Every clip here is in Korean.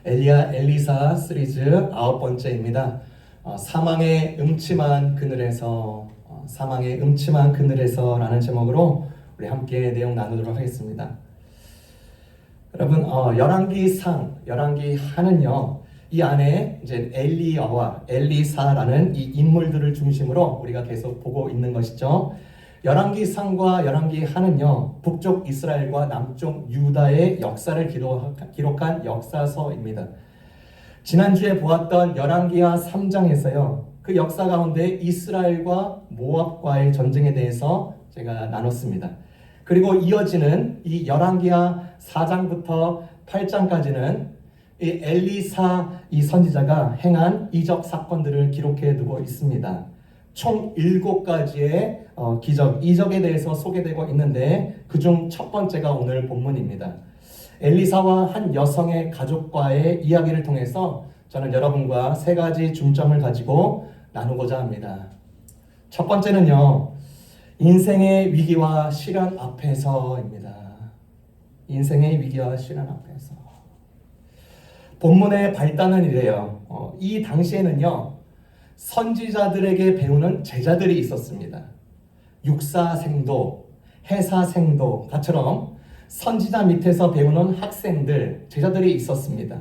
엘리야 엘리사 시리즈 9번째입니다. 사망의 음침한 그늘에서 사망의 음침한 그늘에서라는 제목으로 우리 함께 내용 나누도록 하겠습니다. 여러분, 열왕기 하는요, 이 안에 이제 엘리야와 엘리사라는 이 인물들을 중심으로 우리가 계속 보고 있는 것이죠. 열왕기 상과 열왕기 하는요, 북쪽 이스라엘과 남쪽 유다의 역사를 기록한 역사서입니다. 지난주에 보았던 열왕기하 3장에서요, 그 역사 가운데 이스라엘과 모압과의 전쟁에 대해서 제가 나눴습니다. 그리고 이어지는 이 열왕기하 4장부터 8장까지는 이 엘리사 이 선지자가 행한 이적 사건들을 기록해 두고 있습니다. 총 7가지의 기적, 이적에 대해서 소개되고 있는데 그중 첫 번째가 오늘 본문입니다. 엘리사와 한 여성의 가족과의 이야기를 통해서 저는 여러분과 3가지 중점을 가지고 나누고자 합니다. 첫 번째는요, 인생의 위기와 시련 앞에서입니다. 인생의 위기와 시련 앞에서. 본문의 발단은 이래요. 이 당시에는요, 선지자들에게 배우는 제자들이 있었습니다. 육사생도, 해사생도처럼 선지자 밑에서 배우는 학생들, 제자들이 있었습니다.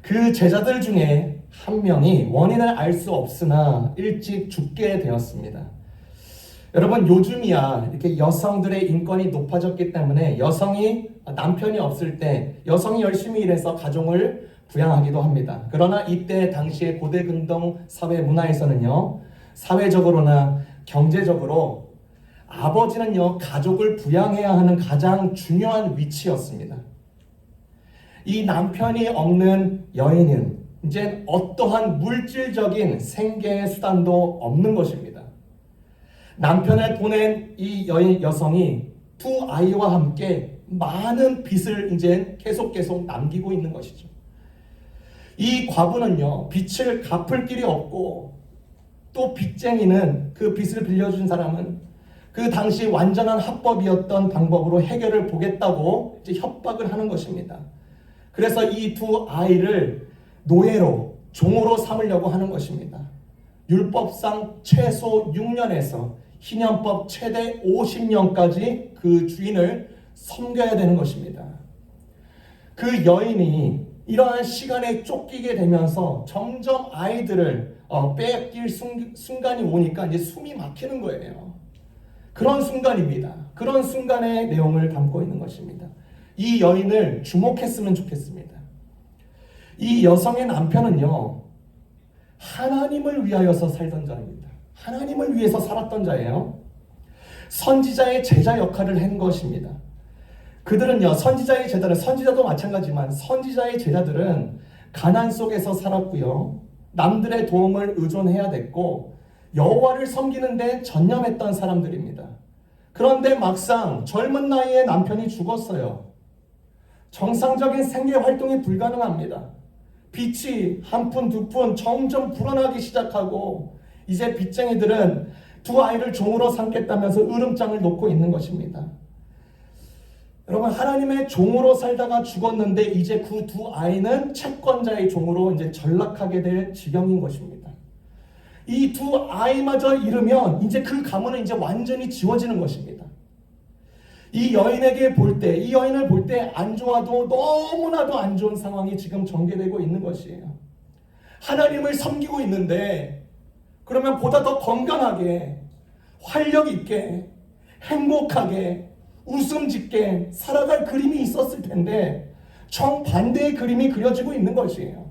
그 제자들 중에 한 명이 원인을 알 수 없으나 일찍 죽게 되었습니다. 여러분, 요즘이야 이렇게 여성들의 인권이 높아졌기 때문에 여성이 남편이 없을 때 여성이 열심히 일해서 가정을 부양하기도 합니다. 그러나 이때 당시의 고대 근동 사회 문화에서는요, 사회적으로나 경제적으로 아버지는요, 가족을 부양해야 하는 가장 중요한 위치였습니다. 이 남편이 없는 여인은 이제 어떠한 물질적인 생계의 수단도 없는 것입니다. 남편을 보낸 이 여성이 2 아이와 함께 많은 빚을 이제 계속 남기고 있는 것이죠. 이 과부는요, 빚을 갚을 길이 없고, 또 빚쟁이는, 그 빚을 빌려준 사람은 그 당시 완전한 합법이었던 방법으로 해결을 보겠다고 이제 협박을 하는 것입니다. 그래서 이 2 아이를 노예로, 종으로 삼으려고 하는 것입니다. 율법상 최소 6년에서 희년법 최대 50년까지 그 주인을 섬겨야 되는 것입니다. 그 여인이 이러한 시간에 쫓기게 되면서 점점 아이들을 빼앗길 순간이 오니까 이제 숨이 막히는 거예요. 그런 순간입니다. 그런 순간의 내용을 담고 있는 것입니다. 이 여인을 주목했으면 좋겠습니다. 이 여성의 남편은요, 하나님을 위하여서 살던 자입니다. 하나님을 위해서 살았던 자예요. 선지자의 제자 역할을 한 것입니다. 그들은요, 선지자도 마찬가지지만 선지자의 제자들은 가난 속에서 살았고요, 남들의 도움을 의존해야 됐고 여호와를 섬기는데 전념했던 사람들입니다. 그런데 막상 젊은 나이에 남편이 죽었어요. 정상적인 생계 활동이 불가능합니다. 빚이 한 푼, 2푼 점점 불어나기 시작하고 이제 빚쟁이들은 2 아이를 종으로 삼겠다면서 으름장을 놓고 있는 것입니다. 여러분, 하나님의 종으로 살다가 죽었는데 이제 그 2 아이는 채권자의 종으로 이제 전락하게 될 지경인 것입니다. 이 2 아이마저 잃으면 이제 그 가문은 이제 완전히 지워지는 것입니다. 이 여인을 볼 때 안 좋아도 너무나도 안 좋은 상황이 지금 전개되고 있는 것이에요. 하나님을 섬기고 있는데 그러면 보다 더 건강하게, 활력 있게, 행복하게, 웃음 짓게 살아갈 그림이 있었을 텐데 정반대의 그림이 그려지고 있는 것이에요.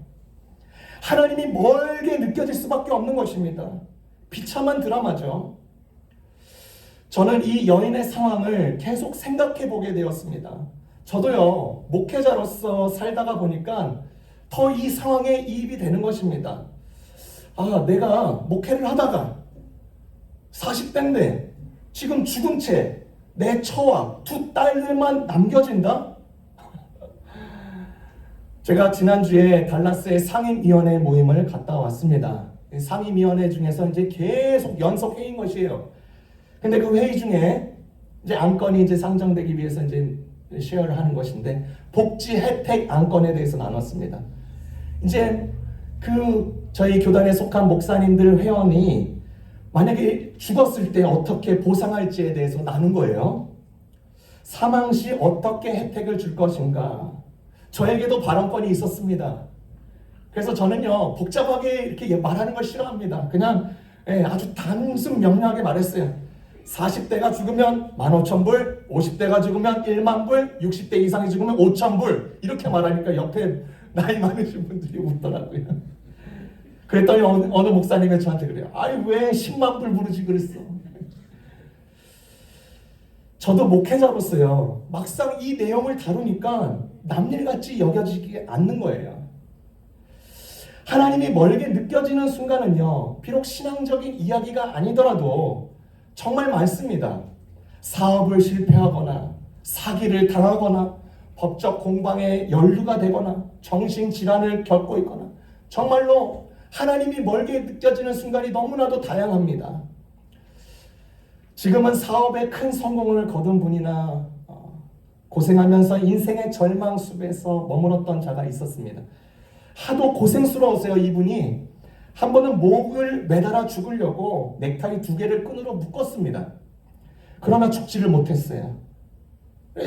하나님이 멀게 느껴질 수밖에 없는 것입니다. 비참한 드라마죠. 저는 이 여인의 상황을 계속 생각해 보게 되었습니다. 저도요, 목회자로서 살다가 보니까 더 이 상황에 이입이 되는 것입니다. 내가 목회를 하다가 40대인데 지금 죽은 채 내 처와 2 딸들만 남겨진다? 제가 지난주에 달라스의 상임위원회 모임을 갔다 왔습니다. 상임위원회 중에서 이제 계속 연속 회의인 것이에요. 근데 그 회의 중에 이제 안건이 이제 상정되기 위해서 이제 쉐어를 하는 것인데 복지 혜택 안건에 대해서 나눴습니다. 이제 저희 교단에 속한 목사님들 회원이 만약에 죽었을 때 어떻게 보상할지에 대해서 나눈 거예요. 사망 시 어떻게 혜택을 줄 것인가. 저에게도 발언권이 있었습니다. 그래서 저는요, 복잡하게 이렇게 말하는 걸 싫어합니다. 그냥 아주 단순 명료하게 말했어요. 40대가 죽으면 15,000불, 50대가 죽으면 10,000불, 60대 이상이 죽으면 5,000불 이렇게 말하니까 옆에 나이 많으신 분들이 웃더라고요. 그랬더니 어느 목사님이 저한테 그래요. 아이 왜 10만 불 부르지 그랬어. 저도 목회자로서요. 막상 이 내용을 다루니까 남일같이 여겨지지 않는 거예요. 하나님이 멀게 느껴지는 순간은요. 비록 신앙적인 이야기가 아니더라도 정말 많습니다. 사업을 실패하거나 사기를 당하거나 법적 공방에 연루가 되거나 정신질환을 겪고 있거나 정말로 하나님이 멀게 느껴지는 순간이 너무나도 다양합니다. 지금은 사업에 큰 성공을 거둔 분이나 고생하면서 인생의 절망숲에서 머물렀던 자가 있었습니다. 하도 고생스러웠어요. 이분이 한 번은 목을 매달아 죽으려고 넥타이 2개를 끈으로 묶었습니다. 그러나 죽지를 못했어요.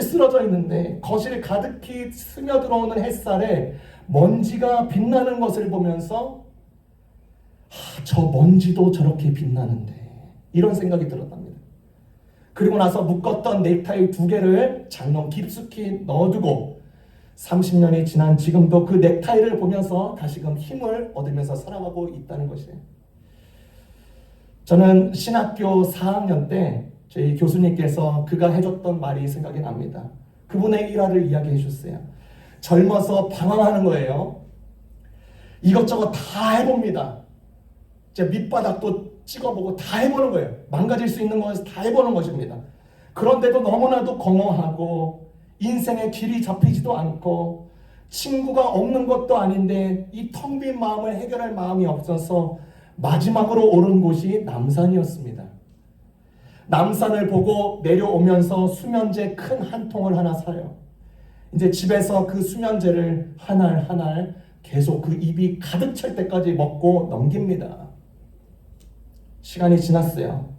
쓰러져 있는데 거실에 가득히 스며들어오는 햇살에 먼지가 빛나는 것을 보면서 저 먼지도 저렇게 빛나는데 이런 생각이 들었답니다. 그리고 나서 묶었던 넥타이 2개를 장롱 깊숙이 넣어두고 30년이 지난 지금도 그 넥타이를 보면서 다시금 힘을 얻으면서 살아가고 있다는 것이에요. 저는 신학교 4학년 때 저희 교수님께서 그가 해줬던 말이 생각이 납니다. 그분의 일화를 이야기해 주셨어요. 젊어서 방황하는 거예요. 이것저것 다 해봅니다. 제 밑바닥도 찍어보고 다 해보는 거예요. 망가질 수 있는 것을 다 해보는 것입니다. 그런데도 너무나도 공허하고 인생의 길이 잡히지도 않고 친구가 없는 것도 아닌데 이 텅 빈 마음을 해결할 마음이 없어서 마지막으로 오른 곳이 남산이었습니다. 남산을 보고 내려오면서 수면제 큰 한 통을 하나 사요. 이제 집에서 그 수면제를 한 알 한 알 계속 그 입이 가득 찰 때까지 먹고 넘깁니다. 시간이 지났어요.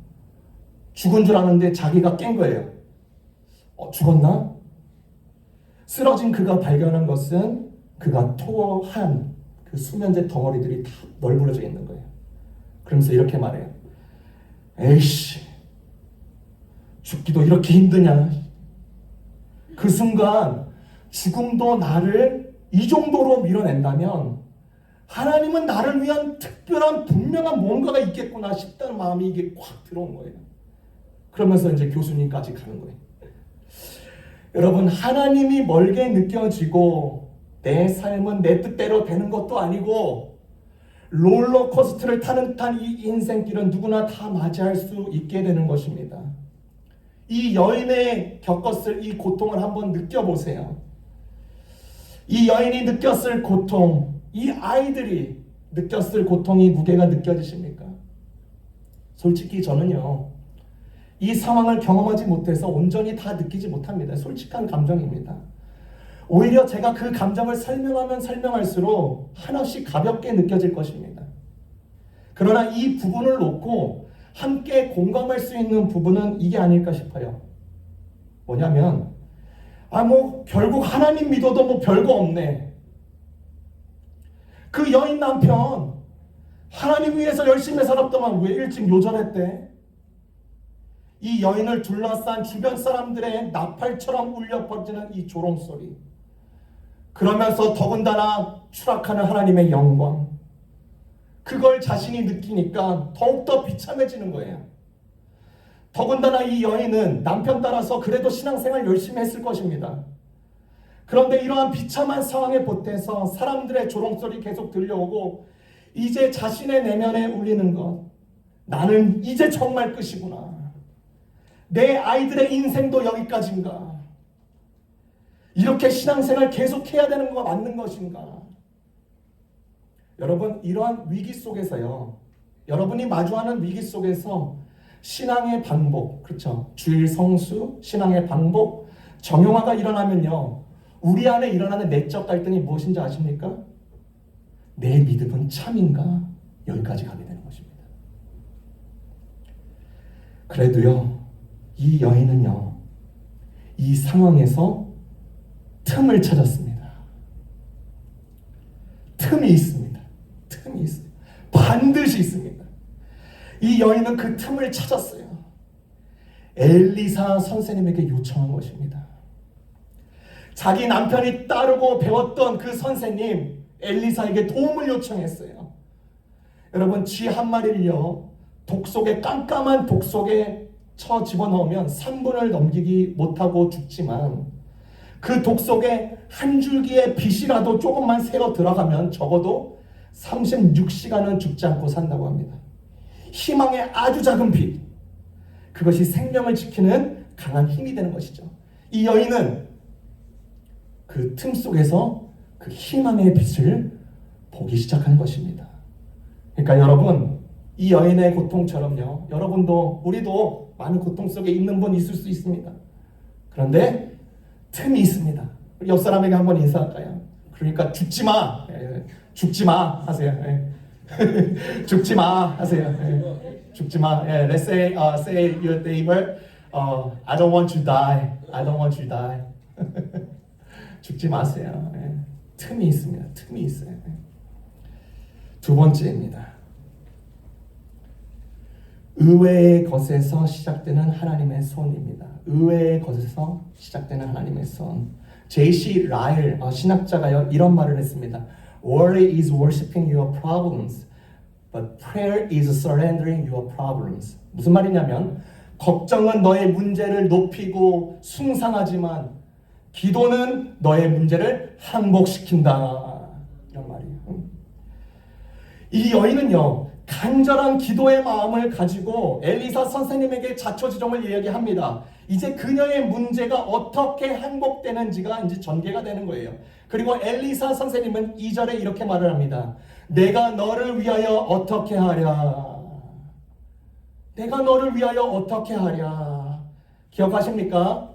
죽은 줄 아는데 자기가 깬 거예요. 죽었나? 쓰러진 그가 발견한 것은 그가 토한 그 수면제 덩어리들이 다 널브러져 있는 거예요. 그러면서 이렇게 말해요. 에이씨, 죽기도 이렇게 힘드냐? 그 순간 죽음도 나를 이 정도로 밀어낸다면 하나님은 나를 위한 특별한 분명한 뭔가가 있겠구나 싶다는 마음이 이게 확 들어온 거예요. 그러면서 이제 교수님까지 가는 거예요. 여러분, 하나님이 멀게 느껴지고 내 삶은 내 뜻대로 되는 것도 아니고 롤러코스터를 타는 듯한 이 인생길은 누구나 다 맞이할 수 있게 되는 것입니다. 이 여인의 겪었을 이 고통을 한번 느껴보세요. 이 여인이 느꼈을 고통, 이 아이들이 느꼈을 고통이 무게가 느껴지십니까? 솔직히 저는요, 이 상황을 경험하지 못해서 온전히 다 느끼지 못합니다. 솔직한 감정입니다. 오히려 제가 그 감정을 설명하면 설명할수록 한없이 가볍게 느껴질 것입니다. 그러나 이 부분을 놓고 함께 공감할 수 있는 부분은 이게 아닐까 싶어요. 뭐냐면 결국 하나님 믿어도 별거 없네. 그 여인 남편 하나님 위해서 열심히 살았더만 왜 일찍 요절했대? 이 여인을 둘러싼 주변 사람들의 나팔처럼 울려 퍼지는 이 조롱소리. 그러면서 더군다나 추락하는 하나님의 영광. 그걸 자신이 느끼니까 더욱더 비참해지는 거예요. 더군다나 이 여인은 남편 따라서 그래도 신앙생활 열심히 했을 것입니다. 그런데 이러한 비참한 상황에 보태서 사람들의 조롱소리 계속 들려오고 이제 자신의 내면에 울리는 것. 나는 이제 정말 끝이구나. 내 아이들의 인생도 여기까지인가? 이렇게 신앙생활 계속해야 되는 거 맞는 것인가? 여러분, 이러한 위기 속에서요. 여러분이 마주하는 위기 속에서 신앙의 반복, 그렇죠? 주일 성수, 신앙의 반복, 정형화가 일어나면요. 우리 안에 일어나는 내적 갈등이 무엇인지 아십니까? 내 믿음은 참인가? 여기까지 가게 되는 것입니다. 그래도요, 이 여인은요, 이 상황에서 틈을 찾았습니다. 틈이 있습니다. 틈이 있어요. 반드시 있습니다. 이 여인은 그 틈을 찾았어요. 엘리사 선생님에게 요청한 것입니다. 자기 남편이 따르고 배웠던 그 선생님 엘리사에게 도움을 요청했어요. 여러분, 쥐 한 마리를요, 깜깜한 독 속에 쳐 집어넣으면 3분을 넘기기 못하고 죽지만, 그 독 속에 한 줄기의 빛이라도 조금만 새어 들어가면 적어도 36시간은 죽지 않고 산다고 합니다. 희망의 아주 작은 빛, 그것이 생명을 지키는 강한 힘이 되는 것이죠. 이 여인은 그 틈 속에서 그 희망의 빛을 보기 시작한 것입니다. 그러니까 여러분, 이 여인의 고통처럼요, 여러분도, 우리도 많은 고통 속에 있는 분 있을 수 있습니다. 그런데 틈이 있습니다. 우리 옆 사람에게 한번 인사할까요? 그러니까 죽지 마, 죽지 마 하세요. 죽지 마 하세요. 죽지 마. Let's say, say your neighbor, I don't want you to die. I don't want you to die. 죽지 마세요. 틈이 있습니다. 틈이 있어요. 두 번째입니다. 의외의 것에서 시작되는 하나님의 손입니다. 의외의 것에서 시작되는 하나님의 손. J.C. 라일 신학자가 이런 말을 했습니다. Worry is worshiping your problems, but prayer is surrendering your problems. 무슨 말이냐면, 걱정은 너의 문제를 높이고 숭상하지만 기도는 너의 문제를 항복시킨다. 이런 말이에요. 이 여인은요, 간절한 기도의 마음을 가지고 엘리사 선생님에게 자초지종을 이야기합니다. 이제 그녀의 문제가 어떻게 항복되는지가 이제 전개가 되는 거예요. 그리고 엘리사 선생님은 2절에 이렇게 말을 합니다. 내가 너를 위하여 어떻게 하랴. 내가 너를 위하여 어떻게 하랴. 기억하십니까?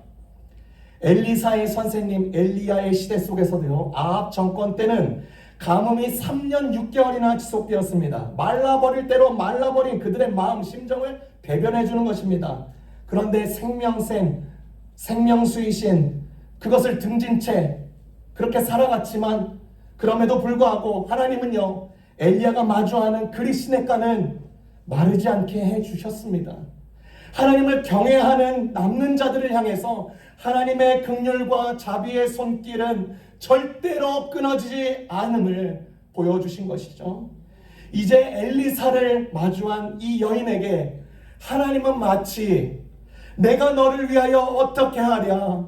엘리사의 선생님 엘리야의 시대 속에서도요, 아합 정권 때는 가뭄이 3년 6개월이나 지속되었습니다. 말라버릴 대로 말라버린 그들의 마음, 심정을 대변해 주는 것입니다. 그런데 생명수이신 그것을 등진 채 그렇게 살아갔지만, 그럼에도 불구하고 하나님은요, 엘리야가 마주하는 그리 시냇가는 마르지 않게 해주셨습니다. 하나님을 경외하는 남는 자들을 향해서 하나님의 긍휼과 자비의 손길은 절대로 끊어지지 않음을 보여주신 것이죠. 이제 엘리사를 마주한 이 여인에게 하나님은 마치 내가 너를 위하여 어떻게 하랴,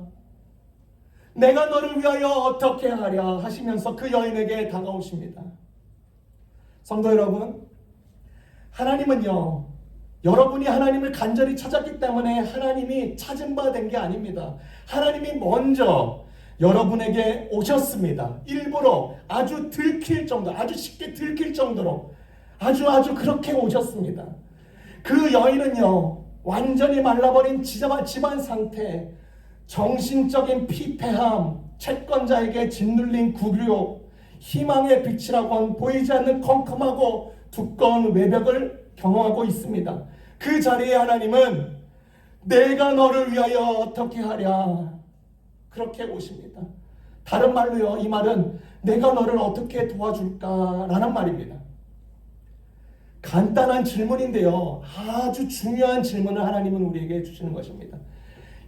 내가 너를 위하여 어떻게 하랴 하시면서 그 여인에게 다가오십니다. 성도 여러분, 하나님은요, 여러분이 하나님을 간절히 찾았기 때문에 하나님이 찾은 바 된 게 아닙니다. 하나님이 먼저 여러분에게 오셨습니다. 일부러 아주 들킬 정도, 아주 쉽게 들킬 정도로 아주 그렇게 오셨습니다. 그 여인은요, 완전히 말라버린 집안 상태, 정신적인 피폐함, 채권자에게 짓눌린 굴욕, 희망의 빛이라고는 보이지 않는 컴컴하고 두꺼운 외벽을 경험하고 있습니다. 그 자리에 하나님은 내가 너를 위하여 어떻게 하랴, 그렇게 오십니다. 다른 말로요, 이 말은 내가 너를 어떻게 도와줄까라는 말입니다. 간단한 질문인데요, 아주 중요한 질문을 하나님은 우리에게 주시는 것입니다.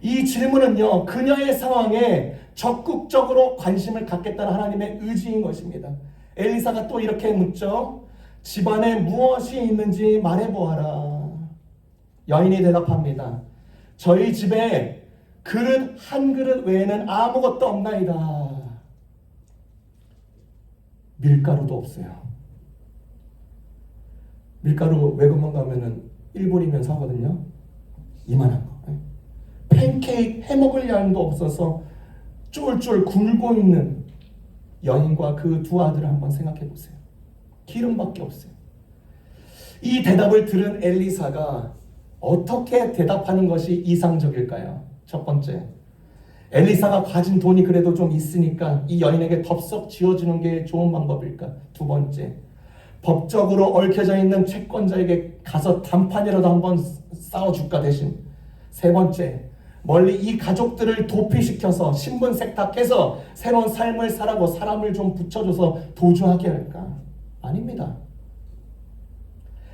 이 질문은요, 그녀의 상황에 적극적으로 관심을 갖겠다는 하나님의 의지인 것입니다. 엘리사가 또 이렇게 묻죠. 집안에 무엇이 있는지 말해보아라. 여인이 대답합니다. 저희 집에 그릇 한 그릇 외에는 아무것도 없나이다. 밀가루도 없어요. 밀가루 외국만 가면은 1불이면 사거든요. 이만한 거. 팬케이크 해먹을 양도 없어서 쫄쫄 굴고 있는 여인과 그 두 아들을 한번 생각해 보세요. 기름밖에 없어요. 이 대답을 들은 엘리사가 어떻게 대답하는 것이 이상적일까요? 첫 번째, 엘리사가 가진 돈이 그래도 좀 있으니까 이 여인에게 덥석 지어주는 게 좋은 방법일까? 두 번째, 법적으로 얽혀져 있는 채권자에게 가서 단판이라도 한번 싸워줄까 대신. 세 번째, 멀리 이 가족들을 도피시켜서 신분 세탁해서 새로운 삶을 살라고 사람을 좀 붙여줘서 도주하게 할까? 아닙니다.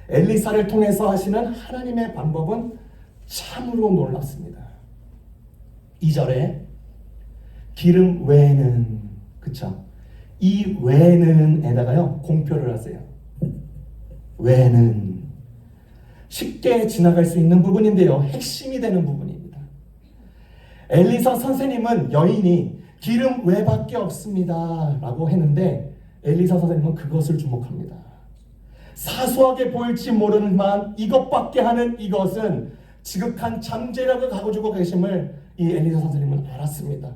엘리사를 통해서 하시는 하나님의 방법은 참으로 놀랍습니다. 2절에 기름 외에는, 그쵸? 이 외에는에다가요 공표를 하세요. 외에는 쉽게 지나갈 수 있는 부분인데요, 핵심이 되는 부분입니다. 엘리사 선생님은 여인이 기름 외밖에 없습니다 라고 했는데 엘리사 선생님은 그것을 주목합니다. 사소하게 보일지 모르지만 이것밖에 하는 이것은 지극한 잠재력을 가지고 계심을 이 엘리사 선생님은 알았습니다.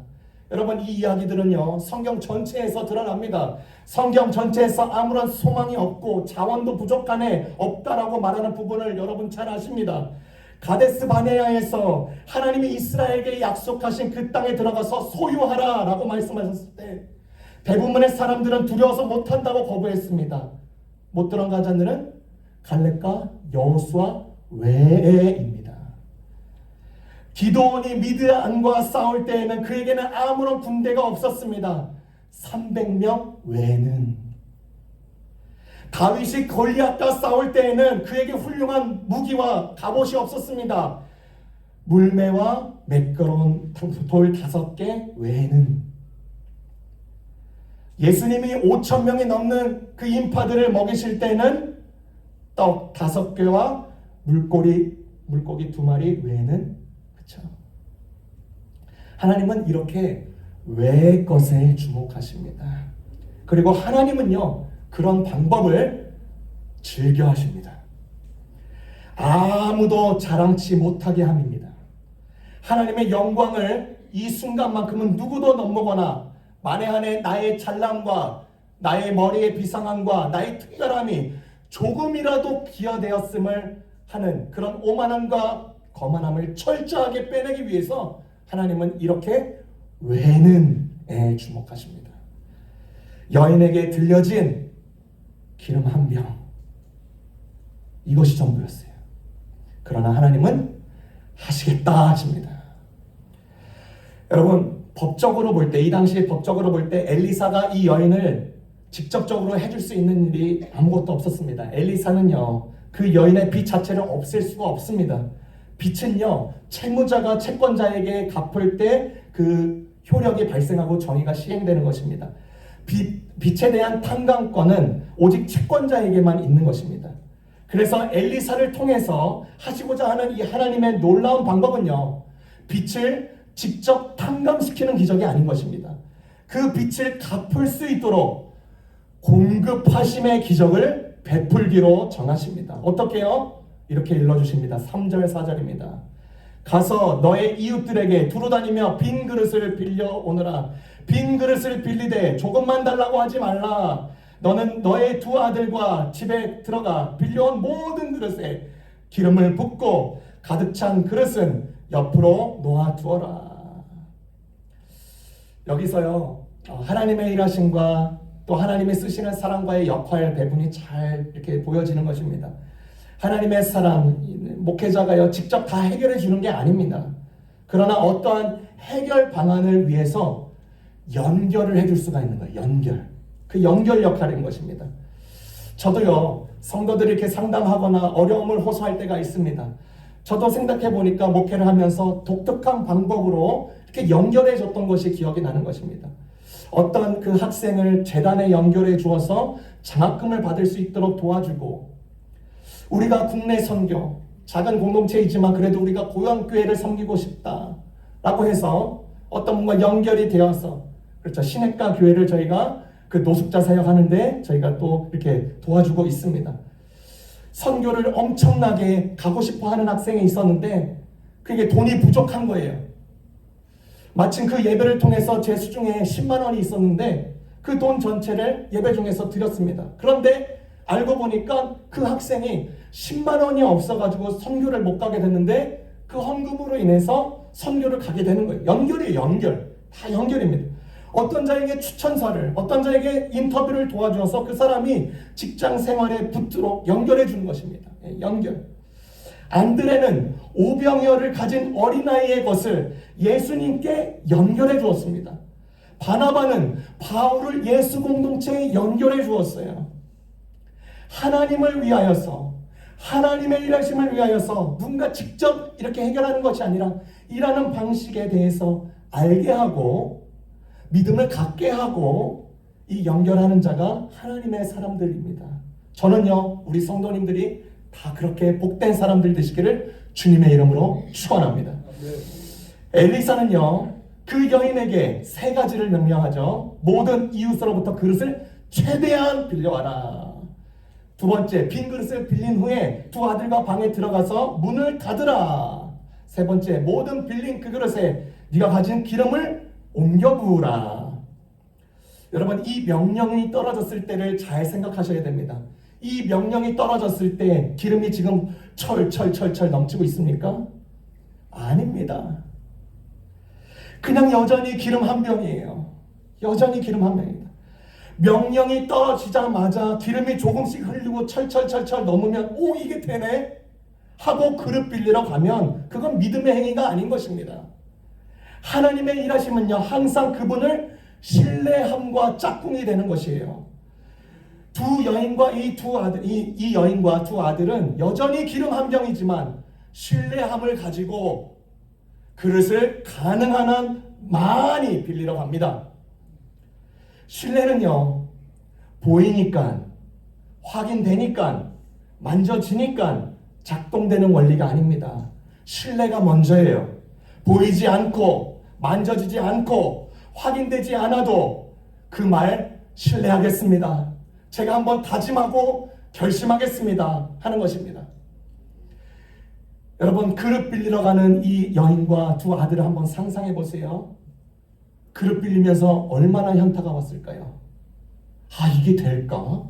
여러분, 이 이야기들은요 성경 전체에서 드러납니다. 성경 전체에서 아무런 소망이 없고 자원도 부족하네 없다라고 말하는 부분을 여러분 잘 아십니다. 가데스 바네아에서 하나님이 이스라엘에게 약속하신 그 땅에 들어가서 소유하라 라고 말씀하셨을 때 대부분의 사람들은 두려워서 못한다고 거부했습니다. 못 들어간 자들은 갈렙과 여호수아 외에입니다. 기드온이 미드안과 싸울 때에는 그에게는 아무런 군대가 없었습니다. 300명 외에는. 다윗이 골리앗과 싸울 때에는 그에게 훌륭한 무기와 갑옷이 없었습니다. 물매와 매끄러운 돌 5개 외에는. 예수님이 5,000명이 넘는 그 인파들을 먹이실 때는 떡 5개와 물고기 2마리 외에는. 그렇죠? 하나님은 이렇게 외의 것에 주목하십니다. 그리고 하나님은요 그런 방법을 즐겨하십니다. 아무도 자랑치 못하게 함입니다. 하나님의 영광을 이 순간만큼은 누구도 넘보거나 만에 한해 나의 잘남과 나의 머리의 비상함과 나의 특별함이 조금이라도 기여되었음을 하는 그런 오만함과 거만함을 철저하게 빼내기 위해서 하나님은 이렇게 외는에 주목하십니다. 여인에게 들려진 기름 한 병, 이것이 전부였어요. 그러나 하나님은 하시겠다 하십니다. 여러분, 법적으로 볼 때, 이 당시에 법적으로 볼 때 엘리사가 이 여인을 직접적으로 해줄 수 있는 일이 아무것도 없었습니다. 엘리사는요 그 여인의 빚 자체를 없앨 수가 없습니다. 빚은요 채무자가 채권자에게 갚을 때 그 효력이 발생하고 정의가 시행되는 것입니다. 빚에 대한 탕감권은 오직 채권자에게만 있는 것입니다. 그래서 엘리사를 통해서 하시고자 하는 이 하나님의 놀라운 방법은요 빚을 직접 탕감시키는 기적이 아닌 것입니다. 그 빚을 갚을 수 있도록 공급하심의 기적을 베풀기로 정하십니다. 어떻게요? 이렇게 일러주십니다. 3절 4절입니다. 가서 너의 이웃들에게 두루다니며 빈 그릇을 빌려오느라. 빈 그릇을 빌리되 조금만 달라고 하지 말라. 너는 너의 두 아들과 집에 들어가 빌려온 모든 그릇에 기름을 붓고 가득 찬 그릇은 옆으로 놓아두어라. 여기서요 하나님의 일하심과 또 하나님이 쓰시는 사람과의 역할 배분이 잘 이렇게 보여지는 것입니다. 하나님의 사람, 목회자가요 직접 다 해결해 주는 게 아닙니다. 그러나 어떠한 해결 방안을 위해서 연결을 해줄 수가 있는 거예요. 연결. 그 연결 역할인 것입니다. 저도요 성도들이 이렇게 상담하거나 어려움을 호소할 때가 있습니다. 저도 생각해 보니까 목회를 하면서 독특한 방법으로 이렇게 연결해 줬던 것이 기억이 나는 것입니다. 어떤 그 학생을 재단에 연결해 주어서 장학금을 받을 수 있도록 도와주고, 우리가 국내 선교, 작은 공동체이지만 그래도 우리가 고향교회를 섬기고 싶다라고 해서 어떤 뭔가 연결이 되어서, 그렇죠, 신학과 교회를 저희가 그 노숙자 사역하는데 저희가 또 이렇게 도와주고 있습니다. 선교를 엄청나게 가고 싶어 하는 학생이 있었는데 그게 돈이 부족한 거예요. 마침 그 예배를 통해서 제 수중에 10만 원이 있었는데 그 돈 전체를 예배 중에서 드렸습니다. 그런데 알고 보니까 그 학생이 10만 원이 없어가지고 선교를 못 가게 됐는데 그 헌금으로 인해서 선교를 가게 되는 거예요. 연결이에요, 연결. 다 연결입니다. 어떤 자에게 추천사를, 어떤 자에게 인터뷰를 도와줘서 그 사람이 직장 생활에 붙도록 연결해 주는 것입니다. 연결. 안드레는 오병이어를 가진 어린아이의 것을 예수님께 연결해 주었습니다. 바나바는 바울을 예수 공동체에 연결해 주었어요. 하나님을 위하여서, 하나님의 일하심을 위하여서 누군가 직접 이렇게 해결하는 것이 아니라 일하는 방식에 대해서 알게 하고 믿음을 갖게 하고 이 연결하는 자가 하나님의 사람들입니다. 저는요, 우리 성도님들이 다 그렇게 복된 사람들 되시기를 주님의 이름으로 축원합니다. 엘리사는요, 그 여인에게 세 가지를 명령하죠. 모든 이웃으로부터 그릇을 최대한 빌려와라. 두 번째, 빈 그릇을 빌린 후에 두 아들과 방에 들어가서 문을 닫으라. 세 번째, 모든 빌린 그 그릇에 네가 가진 기름을 옮겨 부으라. 여러분, 이 명령이 떨어졌을 때를 잘 생각하셔야 됩니다. 이 명령이 떨어졌을 때 기름이 지금 철철철철 넘치고 있습니까? 아닙니다. 그냥 여전히 기름 한 병이에요. 여전히 기름 한 병입니다. 명령이 떨어지자마자 기름이 조금씩 흐르고 철철철철 넘으면 오, 이게 되네 하고 그릇 빌리러 가면 그건 믿음의 행위가 아닌 것입니다. 하나님의 일하심은요, 항상 그분을 신뢰함과 짝꿍이 되는 것이에요. 두 여인과 이 여인과 두 아들은 여전히 기름 한 병이지만 신뢰함을 가지고 그릇을 가능한 한 많이 빌리러 갑니다. 신뢰는요, 보이니까, 확인되니까, 만져지니까 작동되는 원리가 아닙니다. 신뢰가 먼저예요. 보이지 않고, 만져지지 않고, 확인되지 않아도 그 말 신뢰하겠습니다. 제가 한번 다짐하고 결심하겠습니다 하는 것입니다. 여러분, 그릇 빌리러 가는 이 여인과 두 아들을 한번 상상해 보세요. 그릇 빌리면서 얼마나 현타가 왔을까요? 아, 이게 될까?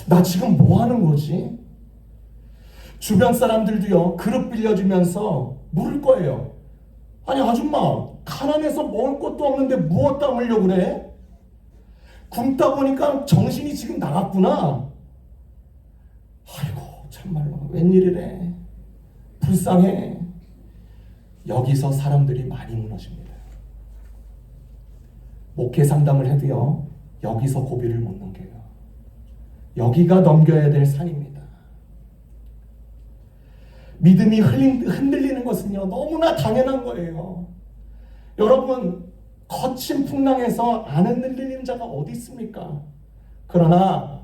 나 지금 뭐 하는 거지? 주변 사람들도요, 그릇 빌려주면서 물을 거예요. 아니, 아줌마, 가난해서 먹을 것도 없는데 무엇 담으려고 그래? 굶다 보니까 정신이 지금 나갔구나. 아이고, 참말로 웬일이래. 불쌍해. 여기서 사람들이 많이 무너집니다. 목회 상담을 해도요, 여기서 고비를 못 넘겨요. 여기가 넘겨야 될 산입니다. 믿음이 흔들리는 것은요, 너무나 당연한 거예요. 여러분, 거친 풍랑에서 안 흔들리는 자가 어디 있습니까? 그러나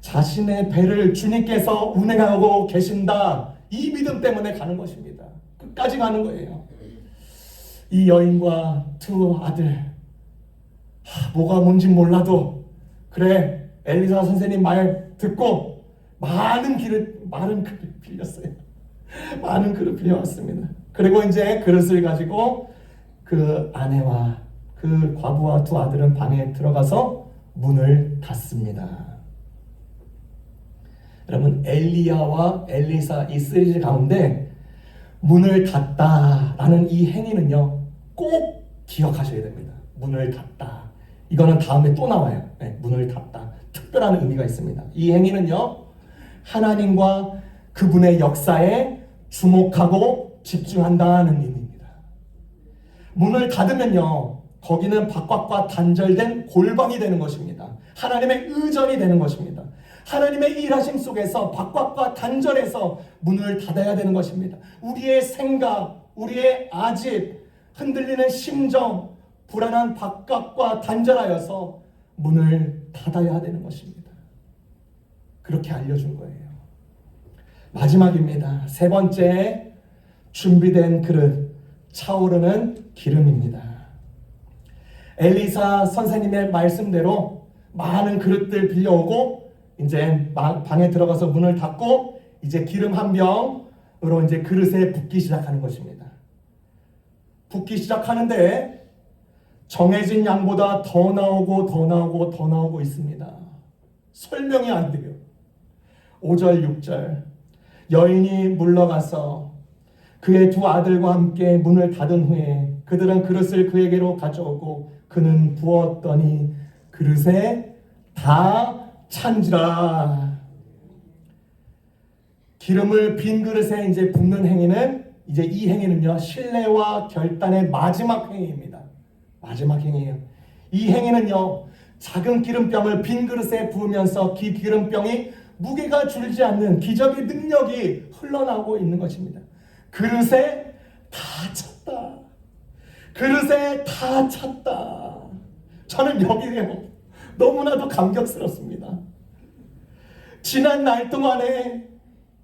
자신의 배를 주님께서 운행하고 계신다, 이 믿음 때문에 가는 것입니다. 끝까지 가는 거예요. 이 여인과 두 아들, 뭐가 뭔지 몰라도 그래, 엘리사 선생님 말 듣고 많은 그릇 빌렸어요. 많은 그릇 빌려왔습니다. 그리고 이제 그릇을 가지고 그 아내와 그 과부와 두 아들은 방에 들어가서 문을 닫습니다. 여러분, 엘리야와 엘리사 이 시리즈 가운데 문을 닫다라는 이 행위는요, 꼭 기억하셔야 됩니다. 문을 닫다. 이거는 다음에 또 나와요. 네, 문을 닫다. 특별한 의미가 있습니다. 이 행위는요, 하나님과 그분의 역사에 주목하고 집중한다는 의미입니다. 문을 닫으면요, 거기는 바깥과 단절된 골방이 되는 것입니다. 하나님의 의전이 되는 것입니다. 하나님의 일하심 속에서 바깥과 단절해서 문을 닫아야 되는 것입니다. 우리의 생각, 우리의 아집, 흔들리는 심정, 불안한 바깥과 단절하여서 문을 닫아야 되는 것입니다. 그렇게 알려준 거예요. 마지막입니다. 세 번째, 준비된 그릇, 차오르는 기름입니다. 엘리사 선생님의 말씀대로 많은 그릇들 빌려오고 이제 방에 들어가서 문을 닫고 이제 기름 한 병으로 이제 그릇에 붓기 시작하는 것입니다. 붓기 시작하는데 정해진 양보다 더 나오고 있습니다. 설명이 안 돼요. 5절 6절 여인이 물러가서 그의 두 아들과 함께 문을 닫은 후에 그들은 그릇을 그에게로 가져오고 그는 부었더니 그릇에 다 찬지라. 기름을 빈 그릇에 이제 붓는 행위는 이제 이 행위는요 신뢰와 결단의 마지막 행위입니다. 마지막 행위예요. 이 행위는요 작은 기름병을 빈 그릇에 부으면서 기름병이 무게가 줄지 않는 기적의 능력이 흘러나오고 있는 것입니다. 그릇에 다 찼다. 그릇에 다 찼다. 저는 여기에요 너무나도 감격스럽습니다. 지난 날 동안에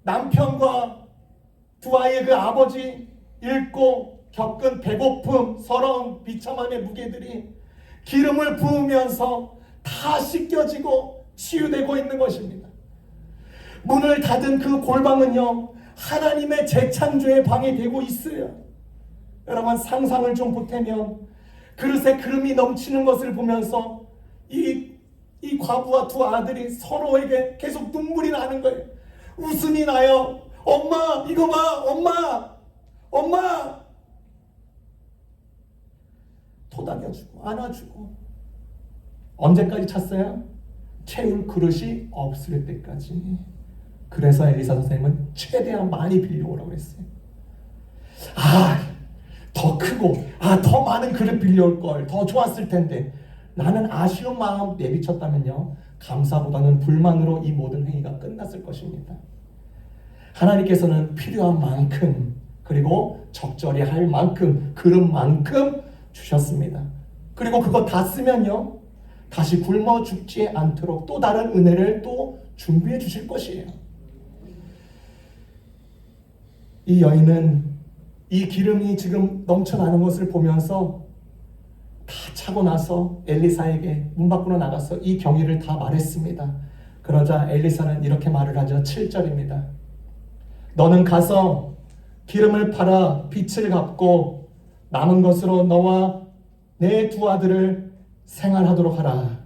남편과 두 아이의 그 아버지 읽고 겪은 배고픔, 서러움, 비참함의 무게들이 기름을 부으면서 다 씻겨지고 치유되고 있는 것입니다. 문을 닫은 그 골방은요 하나님의 재창조의 방이 되고 있어요. 여러분 상상을 좀 보태면 그릇에 기름이 넘치는 것을 보면서 이 과부와 두 아들이 서로에게 계속 눈물이 나는 거예요. 웃음이 나요. 엄마 이거 봐. 엄마 토닥여주고 안아주고. 언제까지 찼어요? 채울 그릇이 없을 때까지. 그래서 엘리사 선생님은 최대한 많이 빌려오라고 했어요. 더 크고 더 많은 그릇 빌려올 걸 더 좋았을 텐데. 나는 아쉬운 마음 내비쳤다면요 감사보다는 불만으로 이 모든 행위가 끝났을 것입니다. 하나님께서는 필요한 만큼 그리고 적절히 할 만큼 그릇만큼 주셨습니다. 그리고 그거 다 쓰면요 다시 굶어 죽지 않도록 또 다른 은혜를 또 준비해 주실 것이에요. 이 여인은 이 기름이 지금 넘쳐나는 것을 보면서 다 차고 나서 엘리사에게 문 밖으로 나가서 이 경위를 다 말했습니다. 그러자 엘리사는 이렇게 말을 하죠. 7절입니다. 너는 가서 기름을 팔아 빚을 갚고 남은 것으로 너와 내 두 아들을 생활하도록 하라.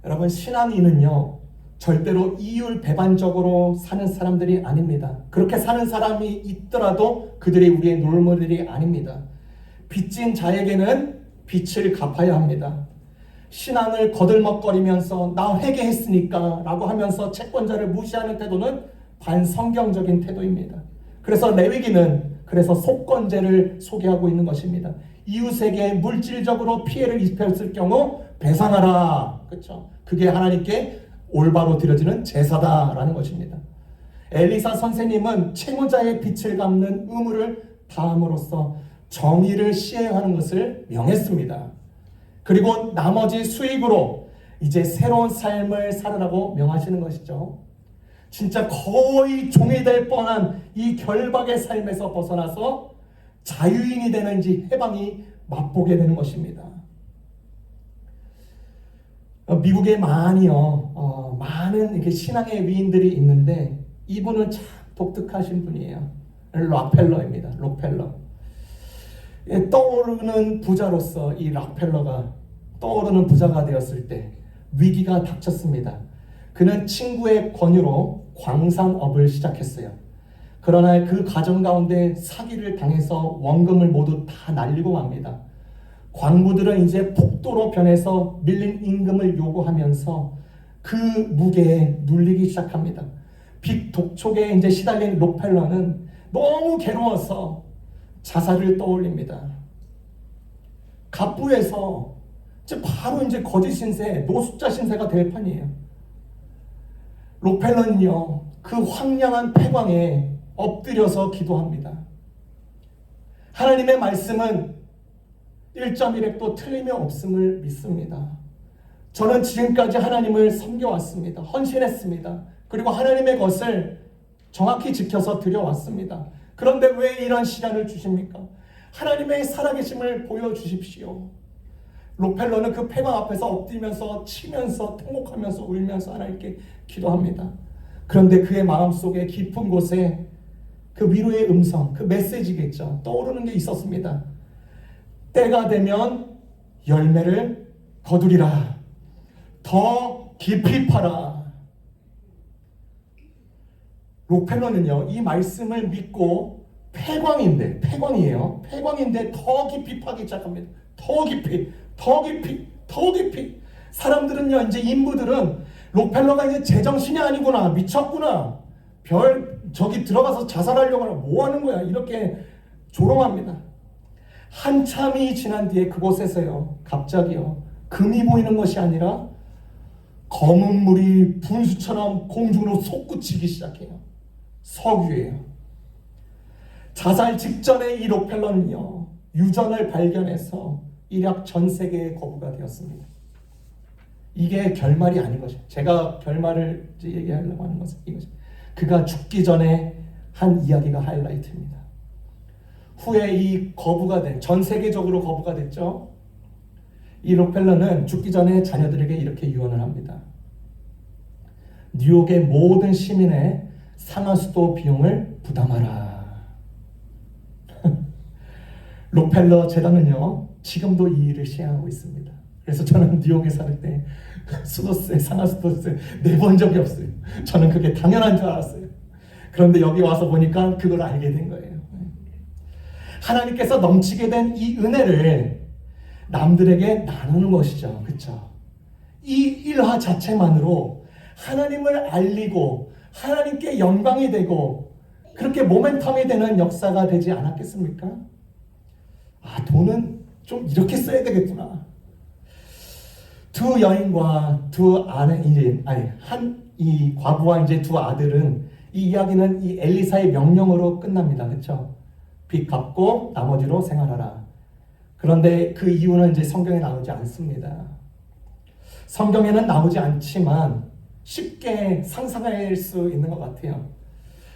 여러분 신앙인은요 절대로 이율배반적으로 사는 사람들이 아닙니다. 그렇게 사는 사람이 있더라도 그들이 우리의 롤모델이 아닙니다. 빚진 자에게는 빚을 갚아야 합니다. 신앙을 거들먹거리면서 나 회개했으니까 라고 하면서 채권자를 무시하는 태도는 반성경적인 태도입니다. 그래서 레위기는 그래서 속건제를 소개하고 있는 것입니다. 이웃에게 물질적으로 피해를 입혔을 경우 배상하라. 그렇죠? 그게 하나님께 올바로 드려지는 제사다라는 것입니다. 엘리사 선생님은 채무자의 빚을 갚는 의무를 다함으로써 정의를 시행하는 것을 명했습니다. 그리고 나머지 수익으로 이제 새로운 삶을 살으라고 명하시는 것이죠. 진짜 거의 종이 될 뻔한 이 결박의 삶에서 벗어나서 자유인이 되는지 해방이 맛보게 되는 것입니다. 미국에 많은 이렇게 신앙의 위인들이 있는데 이분은 참 독특하신 분이에요. 락펠러입니다. 록펠러. 떠오르는 부자로서 이 락펠러가 떠오르는 부자가 되었을 때 위기가 닥쳤습니다. 그는 친구의 권유로 광산업을 시작했어요. 그러나 그 과정 가운데 사기를 당해서 원금을 모두 다 날리고 맙니다. 광부들은 이제 폭도로 변해서 밀린 임금을 요구하면서 그 무게에 눌리기 시작합니다. 빚 독촉에 이제 시달린 록펠러는 너무 괴로워서 자살을 떠올립니다. 갑부에서 이제 바로 이제 거짓 신세, 노숙자 신세가 될 판이에요. 록펠러는요, 그 황량한 폐광에 엎드려서 기도합니다. 하나님의 말씀은 1.1획도 틀림이 없음을 믿습니다. 저는 지금까지 하나님을 섬겨왔습니다. 헌신했습니다. 그리고 하나님의 것을 정확히 지켜서 드려왔습니다. 그런데 왜 이런 시련을 주십니까? 하나님의 살아계심을 보여주십시오. 록펠러는 그 폐광 앞에서 엎드리면서 치면서 통곡하면서 울면서 하나님께 기도합니다. 그런데 그의 마음속에 깊은 곳에 그 위로의 음성, 그 메시지겠죠. 떠오르는 게 있었습니다. 때가 되면 열매를 거두리라. 더 깊이 파라. 록펠러는요, 이 말씀을 믿고 폐광이에요. 폐광인데 더 깊이 파기 시작합니다. 더 깊이. 사람들은요, 이제 인부들은 록펠러가 이제 제정신이 아니구나, 미쳤구나, 저기 들어가서 자살하려고 하나, 뭐 하는 거야, 이렇게 조롱합니다. 한참이 지난 뒤에 그곳에서요, 갑자기요, 금이 보이는 것이 아니라 검은 물이 분수처럼 공중으로 솟구치기 시작해요. 석유예요. 자살 직전에 이 록펠러는요, 유전을 발견해서 일약 전 세계에 거부가 되었습니다. 이게 결말이 아닌 것이에요. 제가 결말을 얘기하려고 하는 것은 이것입니다. 그가 죽기 전에 한 이야기가 하이라이트입니다. 후에 이 거부가 전 세계적으로 거부가 됐죠. 이 록펠러는 죽기 전에 자녀들에게 이렇게 유언을 합니다. 뉴욕의 모든 시민의 상하수도 비용을 부담하라. 록펠러 재단은요, 지금도 이 일을 시행하고 있습니다. 그래서 저는 뉴욕에 살 때 수도세, 상하수도세 내본 적이 없어요. 저는 그게 당연한 줄 알았어요. 그런데 여기 와서 보니까 그걸 알게 된 거예요. 하나님께서 넘치게 된 이 은혜를 남들에게 나누는 것이죠. 그렇죠? 이 일화 자체만으로 하나님을 알리고 하나님께 영광이 되고 그렇게 모멘텀이 되는 역사가 되지 않았겠습니까? 아, 돈은 좀 이렇게 써야 되겠구나. 두 여인과 두 아내, 이 과부와 이제 두 아들은, 이 이야기는 이 엘리사의 명령으로 끝납니다. 그렇죠? 빚 갚고 나머지로 생활하라. 그런데 그 이유는 이제 성경에 나오지 않습니다. 성경에는 나오지 않지만 쉽게 상상할 수 있는 것 같아요.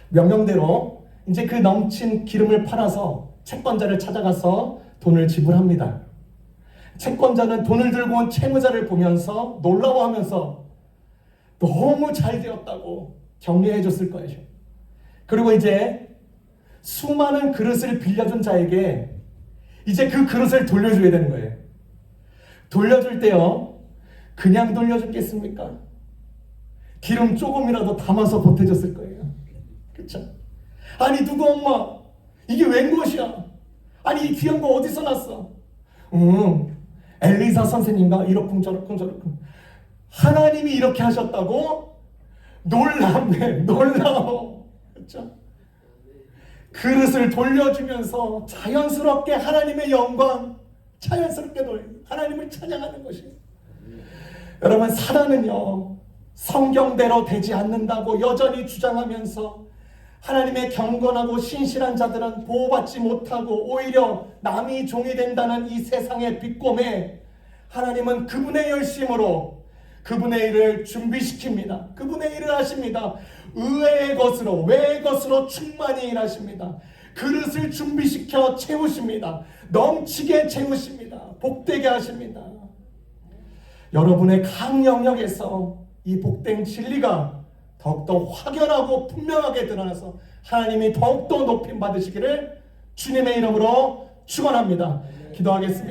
명령대로 이제 그 넘친 기름을 팔아서 채권자를 찾아가서 돈을 지불합니다. 채권자는 돈을 들고 온 채무자를 보면서 놀라워하면서 너무 잘 되었다고 격려해 줬을 거예요. 그리고 이제 수많은 그릇을 빌려준 자에게 이제 그 그릇을 돌려줘야 되는 거예요. 돌려줄 때요, 그냥 돌려줬겠습니까? 기름 조금이라도 담아서 보태줬을 거예요. 그렇죠? 아니, 누구 엄마, 이게 웬 것이야? 아니, 이 귀한 거 어디서 났어? 엘리사 선생님과 이러쿵 저러쿵 하나님이 이렇게 하셨다고? 놀라워. 그렇죠? 그릇을 돌려주면서 자연스럽게 하나님의 영광, 자연스럽게 하나님을 찬양하는 것이에요. 여러분, 사단은요, 성경대로 되지 않는다고 여전히 주장하면서 하나님의 경건하고 신실한 자들은 보호받지 못하고 오히려 남이 종이 된다는 이 세상의 비꼼에 하나님은 그분의 열심으로 그분의 일을 준비시킵니다. 그분의 일을 하십니다. 의외의 것으로, 외의 것으로 충만히 일하십니다. 그릇을 준비시켜 채우십니다. 넘치게 채우십니다. 복되게 하십니다. 여러분의 각 영역에서 이 복된 진리가 더욱더 확연하고 분명하게 드러나서 하나님이 더욱더 높임 받으시기를 주님의 이름으로 축원합니다. 기도하겠습니다.